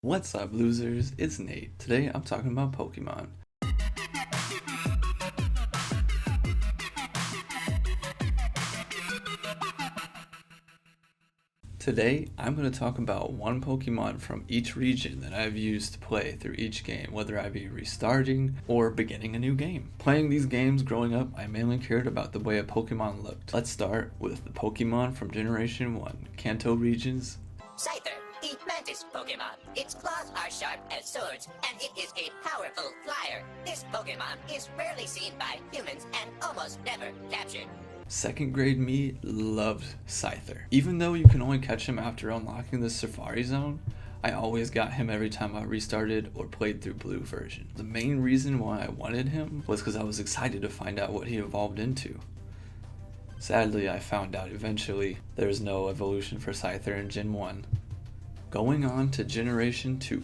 What's up, losers? It's Nate. Today I'm talking about Pokemon. Today I'm going to talk about one Pokemon from each region that I've used to play through each game, whether I be restarting or beginning a new game. Playing these games growing up, I mainly cared about the way a Pokemon looked. Let's start with the Pokemon from Generation 1, Kanto regions. Scyther, the Mantis Pokemon. Its claws are sharp as swords, and it is a powerful flyer. This Pokemon is rarely seen by humans and almost never captured. Second grade me loved Scyther. Even though you can only catch him after unlocking the Safari Zone, I always got him every time I restarted or played through Blue version. The main reason why I wanted him was because I was excited to find out what he evolved into. Sadly, I found out eventually there's no evolution for Scyther in Gen 1. Going on to Generation 2,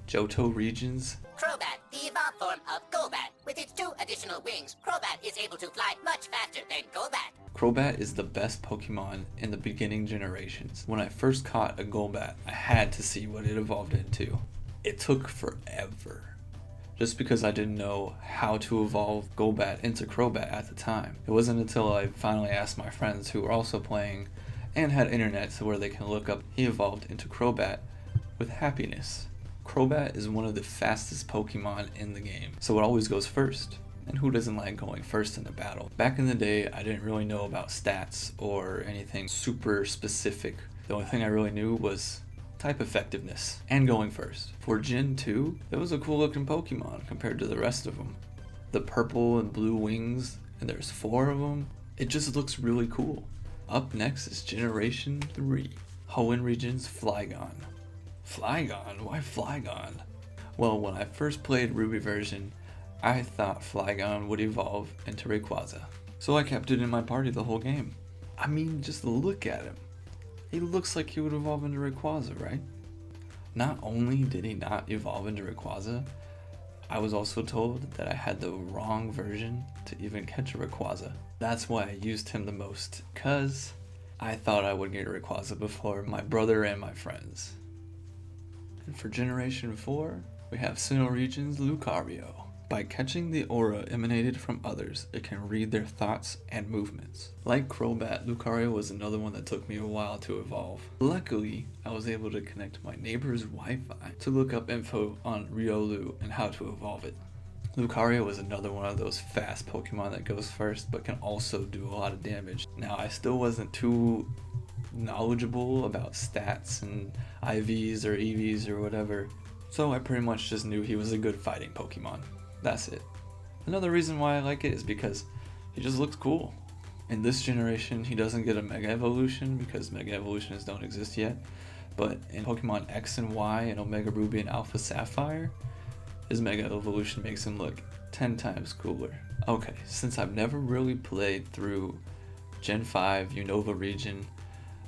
Johto regions. Crobat, the evolved form of Golbat. With its 2 additional wings, Crobat is able to fly much faster than Golbat. Crobat is the best Pokemon in the beginning generations. When I first caught a Golbat, I had to see what it evolved into. It took forever, just because I didn't know how to evolve Golbat into Crobat at the time. It wasn't until I finally asked my friends who were also playing and had internet so where they can look up he evolved into Crobat with happiness. Crobat is one of the fastest Pokemon in the game, so it always goes first. And who doesn't like going first in a battle? Back in the day, I didn't really know about stats or anything super specific. The only thing I really knew was type effectiveness and going first. For Gen 2, it was a cool looking Pokemon compared to the rest of them. The purple and blue wings, and there's 4 of them. It just looks really cool. Up next is Generation 3, Hoenn region's Flygon. Flygon? Why Flygon? Well, when I first played Ruby version, I thought Flygon would evolve into Rayquaza. So I kept it in my party the whole game. I mean, just look at him. He looks like he would evolve into Rayquaza, right? Not only did he not evolve into Rayquaza, I was also told that I had the wrong version to even catch a Rayquaza. That's why I used him the most, cause I thought I would get a Rayquaza before my brother and my friends. And for Generation 4, we have Sinnoh region's Lucario. By catching the aura emanated from others, it can read their thoughts and movements. Like Crobat, Lucario was another one that took me a while to evolve. Luckily, I was able to connect my neighbor's Wi-Fi to look up info on Riolu and how to evolve it. Lucario was another one of those fast Pokemon that goes first but can also do a lot of damage. Now, I still wasn't too knowledgeable about stats and IVs or EVs or whatever, so I pretty much just knew he was a good fighting Pokemon. That's it. Another reason why I like it is because he just looks cool. In this generation, he doesn't get a Mega Evolution because Mega Evolutions don't exist yet, but in Pokemon X and Y and Omega Ruby and Alpha Sapphire, his Mega Evolution makes him look 10 times cooler. Okay, since I've never really played through Gen 5 Unova region,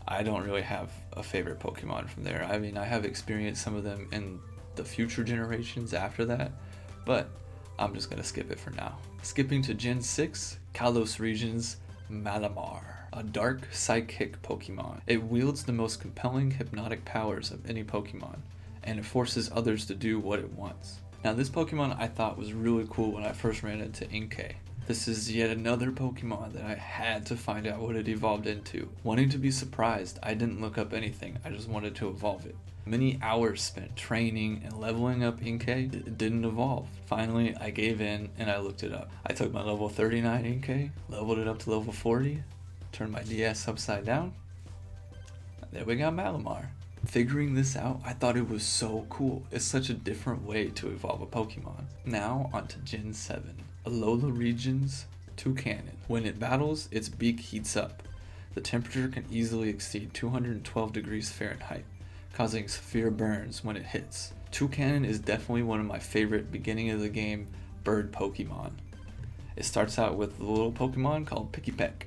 I don't really have a favorite Pokemon from there. I mean, I have experienced some of them in the future generations after that, but I'm just gonna skip it for now. Skipping to Gen 6, Kalos region's Malamar, a dark psychic Pokemon. It wields the most compelling hypnotic powers of any Pokemon, and it forces others to do what it wants. Now, this Pokemon I thought was really cool when I first ran into Inkay. This is yet another Pokemon that I had to find out what it evolved into. Wanting to be surprised, I didn't look up anything, I just wanted to evolve it. Many hours spent training and leveling up Inkay, it didn't evolve. Finally, I gave in and I looked it up. I took my level 39 Inkay, leveled it up to level 40, turned my DS upside down, and there we got Malamar. Figuring this out, I thought it was so cool. It's such a different way to evolve a Pokemon. Now onto Gen 7. Alola region's Toucannon. When it battles, its beak heats up. The temperature can easily exceed 212 degrees Fahrenheit, causing severe burns when it hits. Toucannon is definitely one of my favorite beginning of the game bird Pokemon. It starts out with a little Pokemon called Pikipek.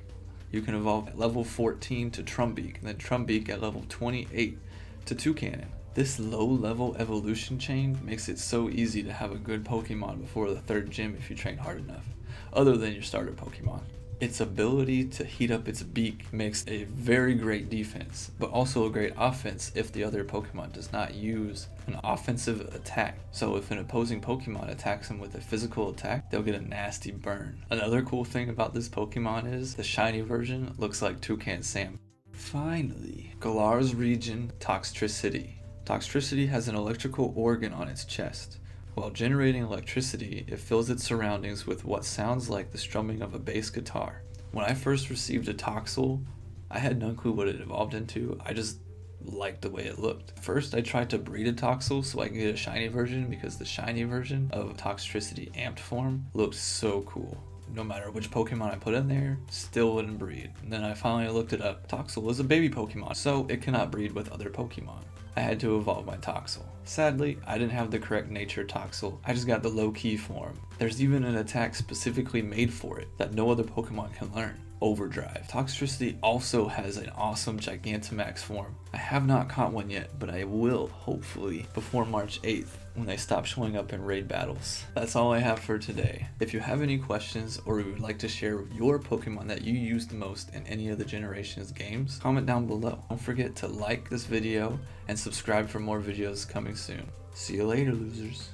You can evolve at level 14 to Trumbeak, and then Trumbeak at level 28 to Toucannon. This low-level evolution chain makes it so easy to have a good Pokemon before the 3rd gym if you train hard enough, other than your starter Pokemon. Its ability to heat up its beak makes a very great defense, but also a great offense if the other Pokemon does not use an offensive attack. So if an opposing Pokemon attacks them with a physical attack, they'll get a nasty burn. Another cool thing about this Pokemon is the shiny version looks like Toucan Sam. Finally, Galar's region Toxtricity. Toxtricity has an electrical organ on its chest. While generating electricity, it fills its surroundings with what sounds like the strumming of a bass guitar. When I first received a Toxel, I had no clue what it evolved into. I just liked the way it looked. First, I tried to breed a Toxel so I could get a shiny version because the shiny version of Toxtricity amped form looked so cool. No matter which Pokemon I put in there, still wouldn't breed. And then I finally looked it up. Toxel is a baby Pokemon, so it cannot breed with other Pokemon. I had to evolve my Toxel. Sadly, I didn't have the correct nature Toxel, I just got the low-key form. There's even an attack specifically made for it that no other Pokemon can learn. Overdrive. Toxtricity also has an awesome Gigantamax form. I have not caught one yet, but I will, hopefully, before March 8th, when they stop showing up in raid battles. That's all I have for today. If you have any questions or would like to share your Pokemon that you use the most in any of the Generations games, comment down below. Don't forget to like this video and subscribe for more videos coming soon. See you later, losers.